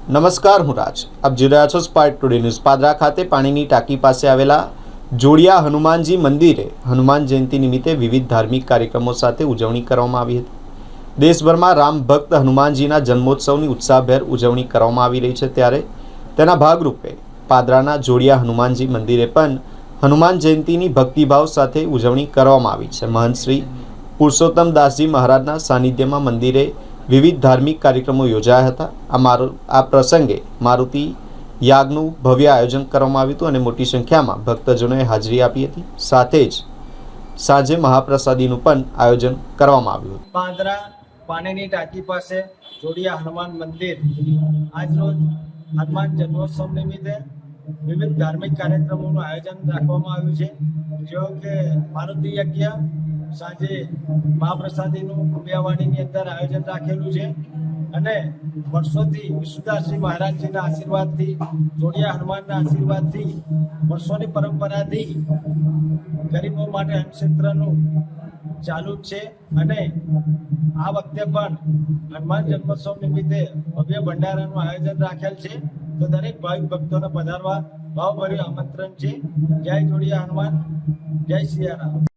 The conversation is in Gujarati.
નમસ્કાર, હું રાજ. આપ જોઈ રહ્યા છો સ્પાર્ક ટુડે ન્યૂઝ. પાદરા ખાતે પાણીની ટાંકી પાસે આવેલા જોડિયા હનુમાનજી મંદિરે હનુમાન જયંતિ નિમિત્તે વિવિધ ધાર્મિક કાર્યક્રમો સાથે ઉજવણી કરવામાં આવી હતી. દેશભરમાં રામ ભક્ત હનુમાનજીના જન્મોત્સવની ઉત્સાહભેર ઉજવણી કરવામાં આવી રહી છે, ત્યારે તેના ભાગરૂપે પાદરાના જોડિયા હનુમાનજી મંદિરે પણ હનુમાન જયંતિની ભક્તિભાવ સાથે ઉજવણી કરવામાં આવી છે. મહંત શ્રી પુરુષોત્તમ દાસજી મહારાજના સાનિધ્યમાં મંદિરે વિવિધ ધાર્મિક કાર્યક્રમો યોજાયા હતા. આ પ્રસંગે મારુતિ યાગનું ભવ્ય આયોજન કરવામાં આવ્યું હતું અને મોટી સંખ્યામાં ભક્તજનોએ હાજરી આપી હતી. સાથે જ સાંજે મહાપ્રસાદીનું પણ આયોજન કરવામાં આવ્યું હતું. પાદરા પાણીની ટાંકી પાસે જોડિયા હનુમાન મંદિર આજરોજ હનુમાન જન્મોત્સવ નિમિત્તે વિવિધ ધાર્મિક કાર્યક્રમોનું આયોજન રાખવામાં આવ્યું છે, જેઓ કે મારુતિ યજ્ઞ, સાંજે મહાપ્રસાદીનું કુંભિયાવાડીની અંદર આયોજન રાખેલું છે અને વર્ષોથી વિશુદાસજી મહારાજજીના આશીર્વાદથી, જોડિયા હનુમાનના આશીર્વાદથી, વર્ષોની પરંપરાથી ગરીબો માટે અન્નક્ષેત્રનું ચાલુ જ છે અને આ વખતે પણ હનુમાન જન્મોત્સવ નિમિત્તે ભવ્ય ભંડારાનું આયોજન રાખેલ છે. તો દરેક ભાવિક ભક્તોને પધારવા ભાવભર્યું આમંત્રણ છે. જય જોડિયા હનુમાન, જય સિયારામ.